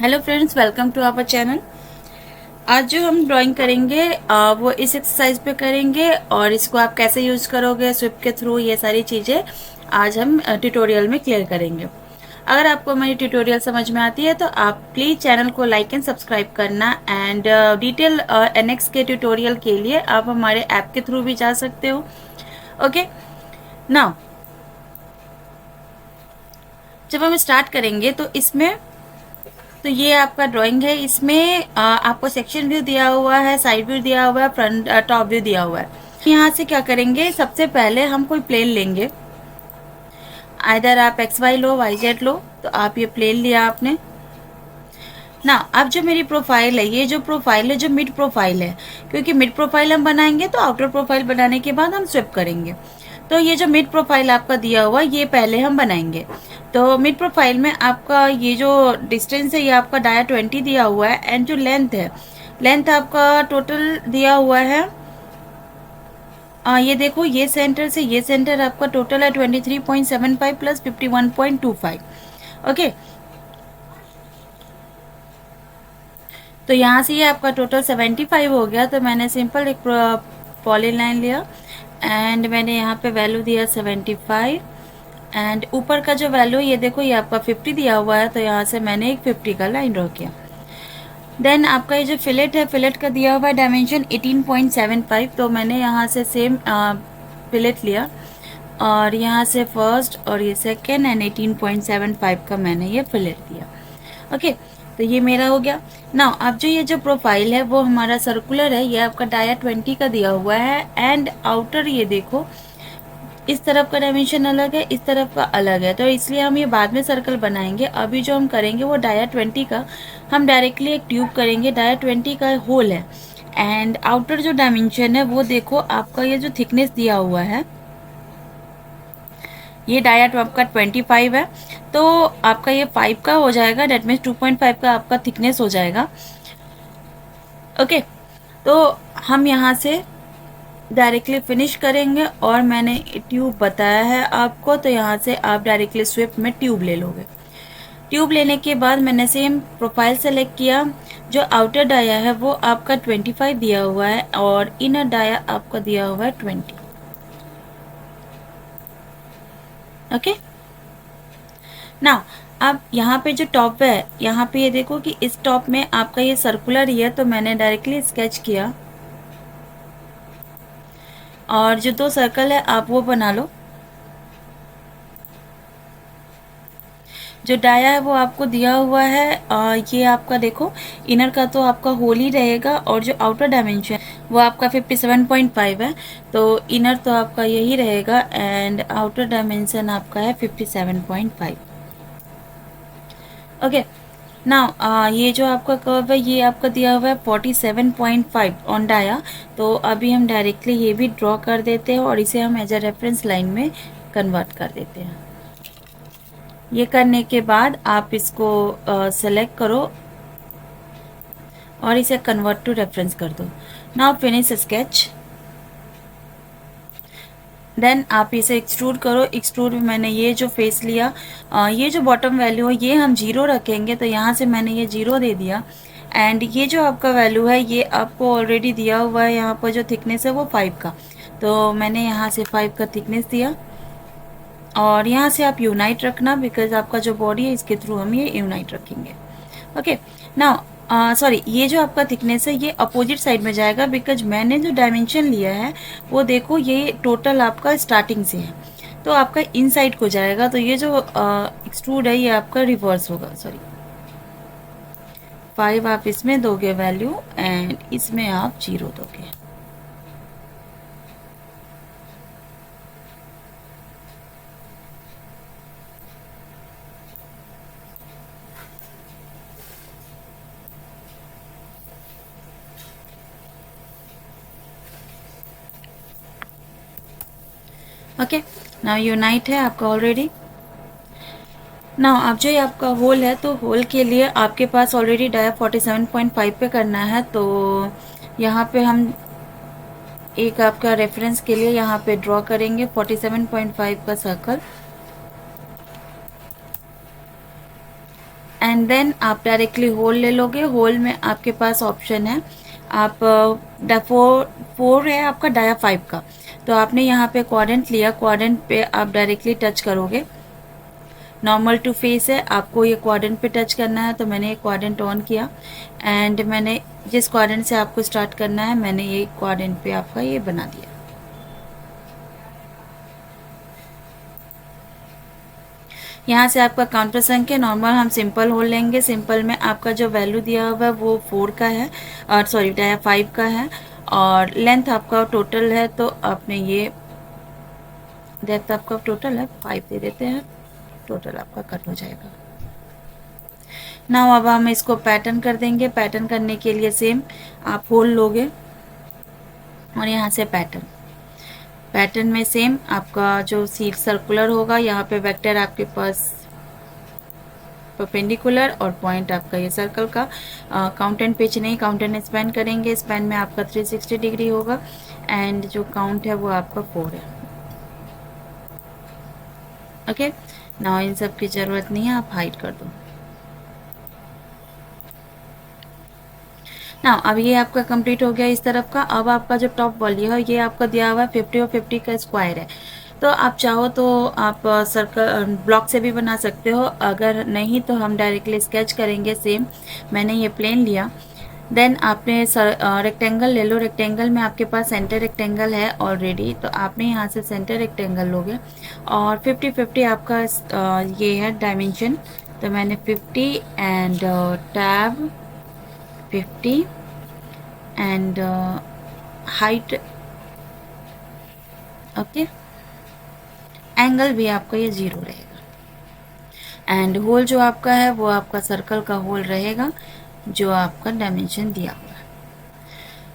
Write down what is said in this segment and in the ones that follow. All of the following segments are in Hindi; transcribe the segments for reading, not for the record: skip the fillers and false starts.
Hello friends, welcome to our channel. आज जो हम ड्राइंग करेंगे वो इस एक्सरसाइज पे करेंगे और इसको आप कैसे यूज करोगे स्विप के थ्रू, ये सारी चीजें आज हम ट्यूटोरियल में क्लियर करेंगे। अगर आपको मेरी ट्यूटोरियल समझ में आती है तो आप प्लीज चैनल को लाइक एंड सब्सक्राइब करना। एंड डिटेल एनएक्स के ट्यूटोरियल के लिए आप हमारे ऐप के थ्रू भी जा सकते हो। ओके, नाउ जब हम स्टार्ट करेंगे तो इसमें तो ये आपका ड्राइंग है। इसमें आपको सेक्शन व्यू दिया हुआ है, साइड व्यू दिया हुआ है, फ्रंट टॉप व्यू दिया हुआ है। यहाँ से क्या करेंगे, सबसे पहले हम कोई प्लेन लेंगे। आइदर आप एक्स वाई लो, वाई जेड लो। तो आप ये प्लेन लिया आपने ना। अब जो मेरी प्रोफाइल है, ये जो प्रोफाइल है जो मिड प्रोफाइल है, क्योंकि मिड प्रोफाइल हम बनाएंगे तो आउटर प्रोफाइल बनाने के बाद हम स्विप करेंगे। तो ये जो मिड प्रोफाइल आपका दिया हुआ ये पहले हम बनाएंगे। तो मिड प्रोफाइल में आपका ये जो डिस्टेंस है ये आपका डाया 20 दिया हुआ है। एंड जो लेंथ है, लेंथ आपका टोटल दिया हुआ है। ये देखो, ये सेंटर से ये सेंटर आपका टोटल है 23.75 प्लस 51.25। ओके, तो यहाँ से ये आपका टोटल 75 हो गया। तो मैंने सिंपल एक पॉली लाइन लिया एंड मैंने यहाँ पे वैल्यू दिया 75। एंड ऊपर का जो वैल्यू ये देखो, ये आपका 50 दिया हुआ है। तो यहाँ से मैंने एक 50 का लाइन ड्रॉ किया। देन आपका ये जो फिलेट है, फिलेट का दिया हुआ है डायमेंशन 18.75। तो मैंने यहाँ से सेम फिलेट लिया और यहाँ से फर्स्ट और ये सेकेंड एंड 18.75 का मैंने ये फिलेट दिया। ओके, तो ये मेरा हो गया ना। अब जो ये जो प्रोफाइल है वो हमारा सर्कुलर है, ये आपका डाया 20 का दिया हुआ है। एंड आउटर ये देखो, इस तरफ का डायमेंशन अलग है, इस तरफ का अलग है। तो इसलिए हम ये बाद में सर्कल बनाएंगे। अभी जो हम करेंगे वो डाया 20 का हम डायरेक्टली एक ट्यूब करेंगे। डाया 20 का होल है। एंड आउटर जो डायमेंशन है वो देखो, आपका ये जो थिकनेस दिया हुआ है ये डाया आपका 25 है। तो आपका ये 5 का हो जाएगा, डेट मीन्स 2.5 का आपका थिकनेस हो जाएगा। ओके, तो हम यहाँ से डायरेक्टली फिनिश करेंगे। और मैंने ट्यूब बताया है आपको, तो यहाँ से आप डायरेक्टली स्विप में ट्यूब ले लोगे। ट्यूब लेने के बाद मैंने सेम प्रोफाइल सेलेक्ट किया। जो आउटर डाया है वो आपका 25 दिया हुआ है और इनर डाया आपका दिया हुआ है 20। ओके, नाउ अब यहाँ पे जो टॉप है, यहाँ पे ये देखो कि इस टॉप में आपका ये सर्कुलर ही है। तो मैंने डायरेक्टली स्केच किया और जो दो सर्कल है आप वो बना लो। जो डाया है वो आपको दिया हुआ है ये आपका देखो, इनर का तो आपका होल ही रहेगा और जो आउटर डायमेंशन वो आपका 57.5 है। तो इनर तो आपका यही रहेगा एंड आउटर डायमेंशन आपका है 57.5। ओके, नाउ ये जो आपका कर्व है ये आपका दिया हुआ है 47.5 ऑन डाया। तो अभी हम डायरेक्टली ये भी ड्रॉ कर देते हैं और इसे हम एज अ रेफरेंस लाइन में कन्वर्ट कर देते हैं। ये करने के बाद आप इसको सेलेक्ट करो और इसे कन्वर्ट टू रेफरेंस कर दो। Now finish sketch. देन आप इसे एक्सट्रूड करो। एक्सट्रूड में मैंने ये जो फेस लिया, ये जो बॉटम वैल्यू है ये हम 0 रखेंगे। तो यहाँ से मैंने ये 0 दे दिया। एंड ये जो आपका वैल्यू है ये आपको ऑलरेडी दिया हुआ है। यहाँ पर जो थिकनेस है वो 5 का, तो मैंने यहाँ से 5 का थिकनेस दिया। और यहाँ से आप यूनाइट रखना, बिकॉज आपका जो बॉडी है इसके थ्रू हम ये यूनाइट रखेंगे। ओके, नाउ सॉरी, ये जो आपका थिकनेस है ये अपोजिट साइड में जाएगा, बिकॉज मैंने जो डायमेंशन लिया है वो देखो ये टोटल आपका स्टार्टिंग से है, तो आपका इन साइड को जाएगा। तो ये जो एक्सट्रूड है ये आपका रिवर्स होगा। सॉरी, 5 आप इसमें दोगे वैल्यू एंड इसमें आप 0 दोगे। ओके, नाउ यूनाइट है आपका ऑलरेडी। नाउ अब जो ये आपका होल है, तो होल के लिए आपके पास ऑलरेडी डाया 47.5 पे करना है। तो यहाँ पे हम एक आपका रेफरेंस के लिए यहाँ पे ड्रॉ करेंगे 47.5 का सर्कल। एंड देन आप डायरेक्टली होल ले लोगे। होल में आपके पास ऑप्शन है, आप फोर है आपका डाया 5 का, तो आपने यहाँ पे क्वाड्रेंट लिया, क्वाड्रेंट पे आप डायरेक्टली टच करोगे। नॉर्मल टू फेस है, आपको ये क्वाड्रेंट पे टच करना है, तो मैंने ये क्वाड्रेंट ऑन किया एंड मैंने जिस क्वाड्रेंट से आपको स्टार्ट करना है मैंने ये क्वाड्रेंट पे आपका ये बना दिया। यहाँ से आपका काउंटर संख्या नॉर्मल हम सिंपल होल लेंगे। सिंपल में आपका जो वैल्यू दिया हुआ है वो 4 का है, और सॉरी डाया 5 का है, और लेंथ आपका टोटल है, तो आपने ये डेप्थ आपका टोटल है 5 दे देते हैं, टोटल आपका कट हो जाएगा। नाउ अब हम इसको पैटर्न कर देंगे। पैटर्न करने के लिए सेम आप होल लोगे और यहाँ से पैटर्न में सेम आपका जो सीट सर्कुलर होगा, यहाँ पे वेक्टर आपके पास परपेंडिकुलर और पॉइंट आपका ये सर्कल का। काउंट एंड पिच नहीं, काउंट एंड स्पैन करेंगे। स्पैन में आपका 360 डिग्री होगा एंड जो काउंट है वो आपका 4 है। ओके, नाउ इन सब की ज़रूरत नहीं है, आप हाइड कर दो। ना अब ये आपका कंप्लीट हो गया इस तरफ का। अब आपका जो टॉप वॉल्यू है ये आपका दिया हुआ है 50 और 50 का स्क्वायर है, तो आप चाहो तो आप सर्कल ब्लॉक से भी बना सकते हो, अगर नहीं तो हम डायरेक्टली स्केच करेंगे। सेम मैंने ये प्लेन लिया, देन आपने रेक्टेंगल ले लो। रेक्टेंगल में आपके पास सेंटर रेक्टेंगल है ऑलरेडी, तो आपने यहाँ से सेंटर रेक्टेंगल लोगे और 50-50 आपका ये है डायमेंशन, तो मैंने 50 and tab 50 and height. Okay, angle भी आपका ये 0 रहेगा एंड होल जो आपका है वो आपका सर्कल का होल रहेगा जो आपका डायमेंशन दिया हुआ है।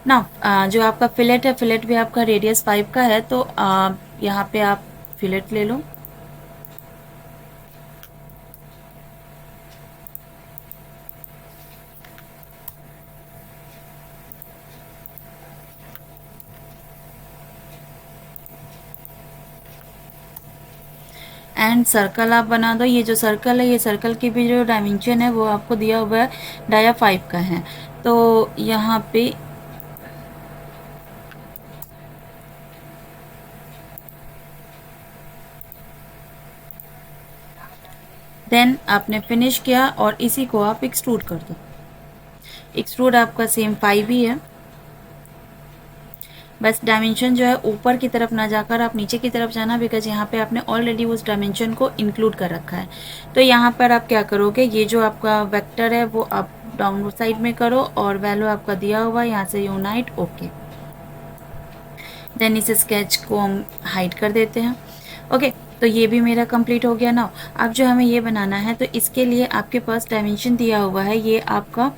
ना जो आपका फिलेट है, फिलेट भी आपका रेडियस 5 का है, तो यहाँ पे आप फिलेट ले लो। एंड सर्कल आप बना दो। ये जो सर्कल है, ये सर्कल की भी जो डायमेंशन है वो आपको दिया हुआ है डाया 5 का है, तो यहाँ पे देन आपने फिनिश किया और इसी को आप एक्सट्रूड कर दो। एक्सट्रूड आपका सेम 5 ही है, बस डायमेंशन जो है ऊपर की तरफ ना जाकर आप नीचे की तरफ जाना, बिकॉज यहाँ पे आपने ऑलरेडी उस डायमेंशन को इंक्लूड कर रखा है। तो यहाँ पर आप क्या करोगे, ये जो आपका वेक्टर है वो आप डाउनवर्ड साइड में करो और वैल्यू आपका दिया हुआ यहाँ से यूनाइट। ओके, देन इस स्केच को हम हाइड कर देते हैं। ओके, तो ये भी मेरा कंप्लीट हो गया। ना अब जो हमें ये बनाना है, तो इसके लिए आपके पास डायमेंशन दिया हुआ है, ये आपका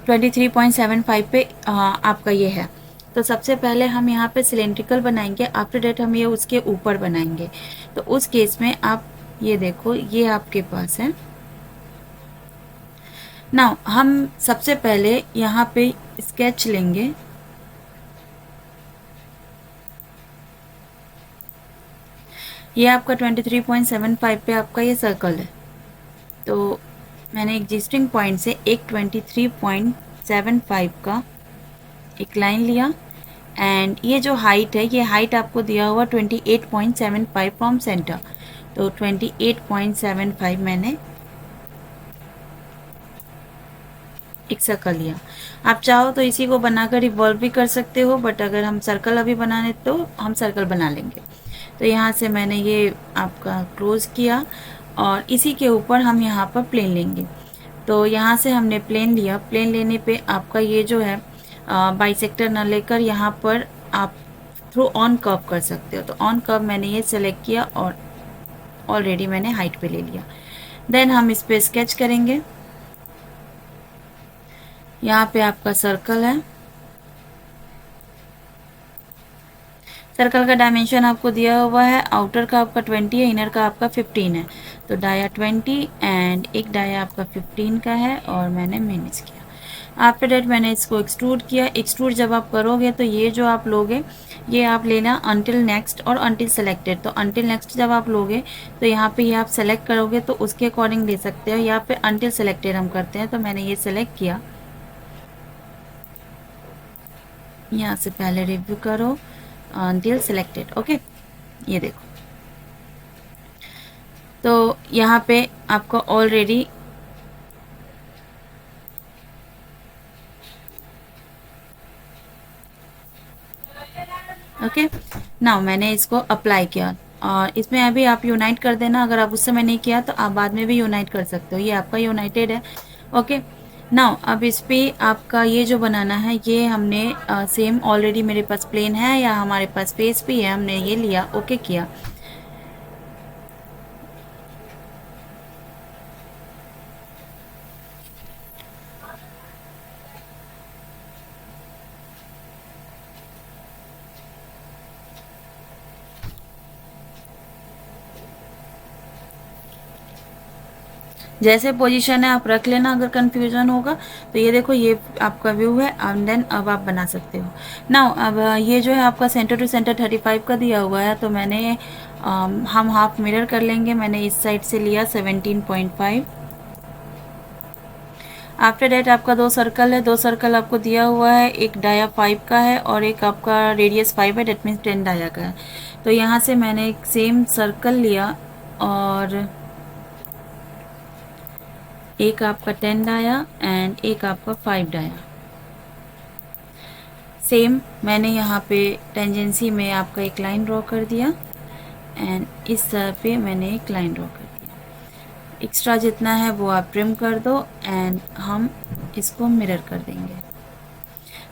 23.75 पे आपका ये है। तो सबसे पहले हम यहाँ पे सिलेंड्रिकल बनाएंगे, आफ्टर डेट हम ये उसके ऊपर बनाएंगे। तो उस केस में आप ये देखो, ये आपके पास है। नाउ हम सबसे पहले यहाँ पे स्केच लेंगे। ये आपका 23.75 पे आपका ये सर्कल है, तो मैंने एग्जिस्टिंग पॉइंट से एक 23.75 का एक लाइन लिया एंड ये जो हाइट है, ये हाइट आपको दिया हुआ 28.75 फ्रॉम सेंटर, तो 28.75 मैंने एक सर्कल लिया। आप चाहो तो इसी को बनाकर रिवॉल्व भी कर सकते हो, बट अगर हम सर्कल अभी बनाने तो हम सर्कल बना लेंगे। तो यहाँ से मैंने ये आपका क्लोज किया और इसी के ऊपर हम यहाँ पर प्लेन लेंगे। तो यहाँ से हमने प्लेन लिया, प्लेन लेने पे आपका ये जो है बाइसेक्टर ना लेकर यहाँ पर आप थ्रू ऑन कर्व कर सकते हो। तो ऑन कर्व मैंने ये सेलेक्ट किया और ऑलरेडी मैंने हाइट पे ले लिया। देन हम इस पे स्केच करेंगे। यहाँ पे आपका सर्कल है, सर्कल का डायमेंशन आपको दिया हुआ है, आउटर का आपका 20 है, इनर का आपका 15 है, तो डाया 20 एंड एक डाया आपका 15 का है और मैंने माइनस किया। आफ्टर डेट मैंने इसको एक्सट्रूड किया। एक्सट्रूड जब आप करोगे तो ये जो आप लोगे ये आप लेना अंटिल नेक्स्ट और अंटिल सेलेक्टेड। तो अंटिल नेक्स्ट जब आप लोगे तो यहाँ पे ये आप सेलेक्ट करोगे तो उसके अकॉर्डिंग ले सकते हो, या फिर अंटिल सेलेक्टेड हम करते हैं। तो मैंने ये सेलेक्ट किया, यहाँ से पहले रिव्यू करो अंटिल सेलेक्टेड। ओके, ये देखो, तो यहाँ पे आपको ऑलरेडी ओके नाउ मैंने इसको अप्लाई किया, और इसमें अभी आप यूनाइट कर देना। अगर आप उस समय नहीं किया तो आप बाद में भी यूनाइट कर सकते हो, ये आपका यूनाइटेड है। ओके नाउ अब इस पे आपका ये जो बनाना है ये हमने सेम ऑलरेडी मेरे पास प्लेन है या हमारे पास पेज भी है, हमने ये लिया, ओके किया। जैसे पोजीशन है आप रख लेना, अगर कंफ्यूजन होगा तो ये देखो ये आपका व्यू है, एंड देन अब आप बना सकते हो। नाउ अब ये जो है आपका सेंटर टू सेंटर 35 का दिया हुआ है, तो मैंने हम हाफ मिरर कर लेंगे। मैंने इस साइड से लिया 17.5। आफ्टर डेट आपका दो सर्कल है, दो सर्कल आपको दिया हुआ है, एक डाया 5 का है और एक आपका रेडियस 5 है, डेट मीन्स 10 डाया का है। तो यहाँ से मैंने एक सेम सर्कल लिया और एक आपका 10 डाया एंड एक आपका 5 डाया। सेम मैंने यहाँ पे टेंजेंसी में आपका एक लाइन ड्रॉ कर दिया एंड इस तरह पे मैंने एक लाइन ड्रॉ कर दिया। एक्स्ट्रा जितना है वो आप ट्रिम कर दो एंड हम इसको मिरर कर देंगे।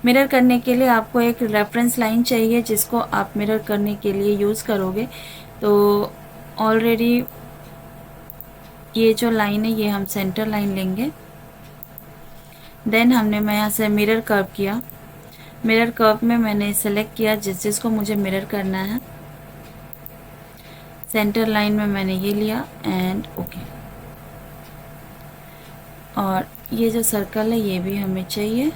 मिरर करने के लिए आपको एक रेफरेंस लाइन चाहिए जिसको आप मिरर करने के लिए यूज़ करोगे। तो ऑलरेडी ये जो लाइन है ये हम सेंटर लाइन लेंगे। देन हमने मैं यहाँ से मिरर कर्व किया। मिरर कर्व में मैंने सेलेक्ट किया जिसको मुझे मिरर करना है। सेंटर लाइन में मैंने ये लिया एंड ओके। और ये जो सर्कल है ये भी हमें चाहिए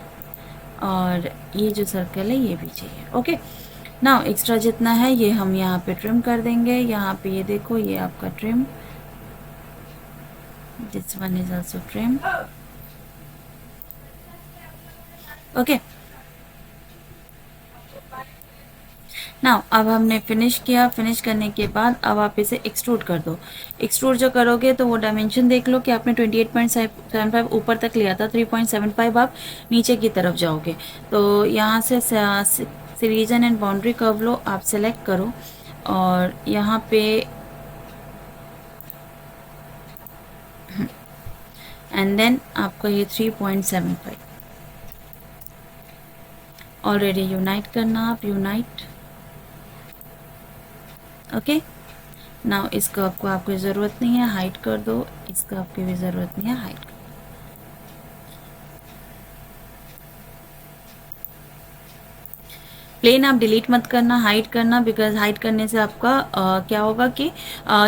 और ये जो सर्कल है ये भी चाहिए। ओके नाउ एक्स्ट्रा जितना है ये हम यहाँ पे ट्रिम कर देंगे। यहाँ पे ये देखो ये आपका trim, this one is also trim। Okay now अब हमने फिनिश किया। फिनिश करने के बाद अब आप इसे एक्सट्रूड कर दो। एक्सट्रूड जो करोगे तो वो डायमेंशन देख लो कि आपने 28.75 ऊपर तक लिया था, 3.75 आप नीचे की तरफ जाओगे। तो यहाँ से रीजन एंड बाउंड्री कर्व लो, आप सेलेक्ट करो और यहाँ पे एंड देन आपका ये 3.75 ऑलरेडी यूनाइट करना, आप यूनाइट। ओके नाउ इस कर्व को आपको ज़रूरत नहीं है, हाइड कर दो। इस कर्व की भी ज़रूरत नहीं है, हाइड कर दो। प्लेन आप डिलीट मत करना, हाइड करना, बिकॉज हाइड करने से आपका क्या होगा कि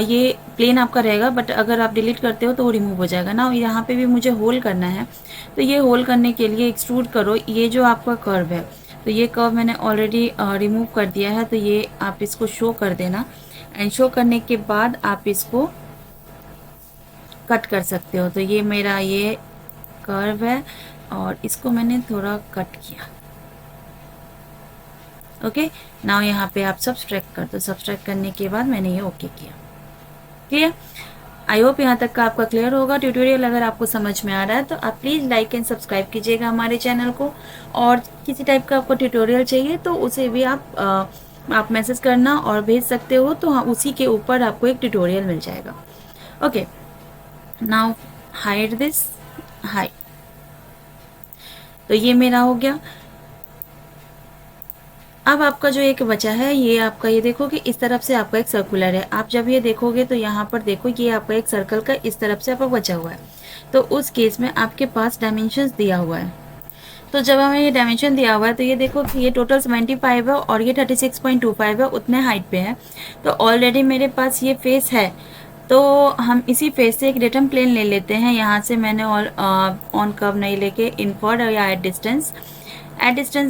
ये प्लेन आपका रहेगा, बट अगर आप डिलीट करते हो तो वो रिमूव हो जाएगा ना। यहाँ पे भी मुझे होल करना है, तो ये होल करने के लिए एक्सट्रूड करो। ये जो आपका कर्व है तो ये कर्व मैंने ऑलरेडी रिमूव कर दिया है, तो ये आप इसको शो कर देना एंड शो करने के बाद आप इसको कट कर सकते हो। तो ये मेरा ये कर्व है और इसको मैंने थोड़ा कट किया। ओके नाउ यहाँ पे आप सब्सट्रैक्ट कर दो। सब्सट्रैक्ट करने के बाद मैंने ये ओके किया। क्लियर? आई होप यहाँ तक का आपका क्लियर होगा ट्यूटोरियल। अगर आपको समझ में आ रहा है तो आप प्लीज़ लाइक एंड सब्सक्राइब कीजिएगा हमारे चैनल को, और किसी टाइप का आपको ट्यूटोरियल चाहिए तो उसे भी आप मैसेज करना और भेज सकते हो, तो हाँ उसी के ऊपर आपको एक ट्यूटोरियल मिल जाएगा। Okay now hide this, hide. तो ये मेरा हो गया। अब आपका जो एक बचा है ये आपका, ये देखो कि इस तरफ से आपका एक सर्कुलर है। आप जब ये देखोगे तो यहाँ पर देखो ये आपका एक सर्कल का इस तरफ से आपका बचा हुआ है। तो उस केस में आपके पास डायमेंशंस दिया हुआ है। तो जब हमें ये डायमेंशन दिया हुआ है तो ये देखो कि ये टोटल 75 है और ये 36.25 है, उतने हाइट पे है। तो ऑलरेडी मेरे पास ये फेस है, तो हम इसी फेस से एक रिटर्न प्लेन ले लेते हैं। यहाँ से मैंने ऑन कर्व नहीं लेके इनवर्ड या एट डिस्टेंस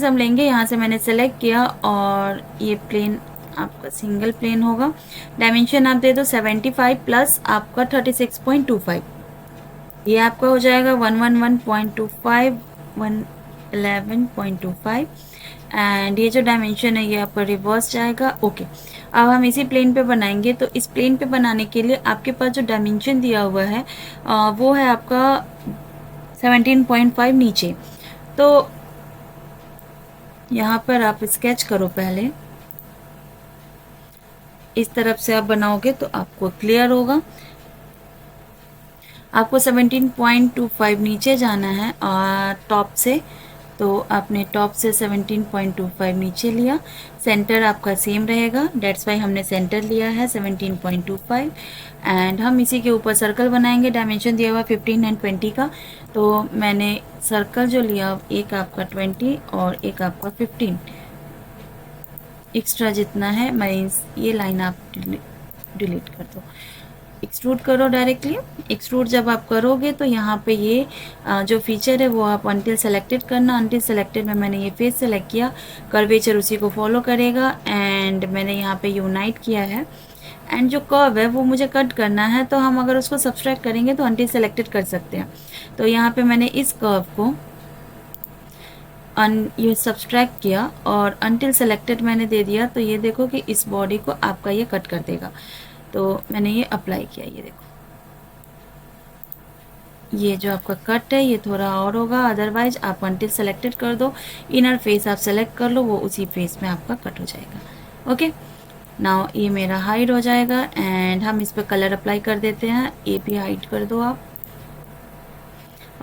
हम लेंगे। यहाँ से मैंने सेलेक्ट किया और ये प्लेन आपका सिंगल प्लेन होगा। डायमेंशन आप दे दो 75 प्लस आपका 36.25, ये आपका हो जाएगा 111.25 111.25 एंड ये जो डायमेंशन है ये आपका रिवर्स जाएगा। ओके, अब हम इसी प्लेन पे बनाएंगे। तो इस प्लेन पे बनाने के लिए आपके पास जो डायमेंशन दिया हुआ है वो है आपका 17.5 नीचे। तो यहाँ पर आप स्केच करो पहले, इस तरफ से आप बनाओगे तो आपको क्लियर होगा। आपको 17.25 नीचे जाना है टॉप से, तो आपने टॉप से 17.25 नीचे लिया। सेंटर आपका सेम रहेगा, डेट्स वाई हमने सेंटर लिया है 17.25 एंड हम इसी के ऊपर सर्कल बनाएंगे। डायमेंशन दिया हुआ 15 एंड 20 का, तो मैंने सर्कल जो लिया एक आपका 20 और एक आपका 15 एक्स्ट्रा जितना है, मैं ये लाइन आप डिलीट कर दो। एक्सट्रूड करो डायरेक्टली। एक्सट्रूड जब आप करोगे तो यहाँ पे ये जो फीचर है वो आप अनटिल सेलेक्टेड करना। अनटिल सेलेक्टेड में मैंने ये फेस सेलेक्ट किया, कर्वेचर उसी को फॉलो करेगा एंड मैंने यहाँ पे यूनाइट किया है एंड जो कर्व है वो मुझे कट करना है। तो हम अगर उसको सब्सट्रैक्ट करेंगे तो अनटिल सेलेक्टेड कर सकते हैं। तो यहाँ पे मैंने इस कर्व को ये सब्सट्रैक्ट किया और अनटिल सेलेक्टेड मैंने दे दिया। तो ये देखो कि इस बॉडी को आपका ये कट कर देगा। तो मैंने ये अप्लाई किया, ये देखो ये जो आपका कट है ये थोड़ा और होगा, अदरवाइज आप अनटिल सेलेक्टेड कर दो, इनर फेस आप सेलेक्ट कर लो, वो उसी फेस में आपका कट हो जाएगा। ओके, नाउ ये मेरा हाइड हो जाएगा एंड हम इस पर कलर अप्लाई कर देते हैं। ये भी हाइड कर दो आप।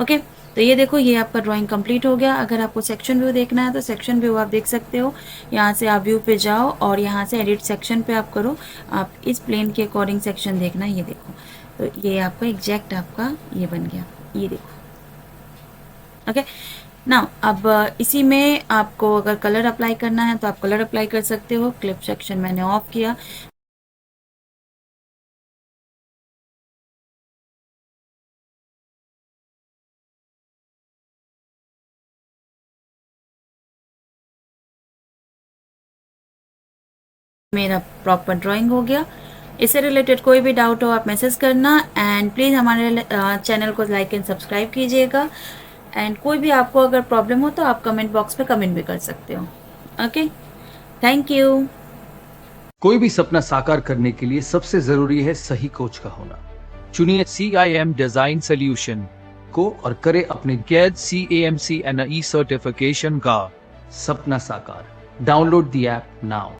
ओके, तो ये देखो ये आपका ड्राइंग कंप्लीट हो गया। अगर आपको सेक्शन व्यू देखना है तो सेक्शन व्यू आप देख सकते हो। यहाँ से आप व्यू पे जाओ और यहाँ से एडिट सेक्शन पे आप करो। आप इस प्लेन के अकॉर्डिंग सेक्शन देखना, ये देखो तो ये आपका एग्जैक्ट आपका ये बन गया, ये देखो। ओके, नाउ अब इसी में आपको अगर कलर अप्लाई करना है तो आप कलर अप्लाई कर सकते हो। क्लिप सेक्शन मैंने ऑफ किया। मेरा प्रॉपर ड्राइंग हो गया। इससे रिलेटेड कोई भी डाउट हो आप मैसेज करना एंड प्लीज़ हमारे चैनल को लाइक एंड सब्सक्राइब कीजिएगा एंड कोई भी आपको अगर प्रॉब्लम हो तो आप कमेंट बॉक्स पे कमेंट भी कर सकते हो। Okay, thank you. कोई भी सपना साकार करने के लिए सबसे जरूरी है सही कोच का होना। चुनिए CIM डिजाइन सोल्यूशन को और करे अपने गैद CAMC NE सर्टिफिकेशन का सपना साकार। Download the app now.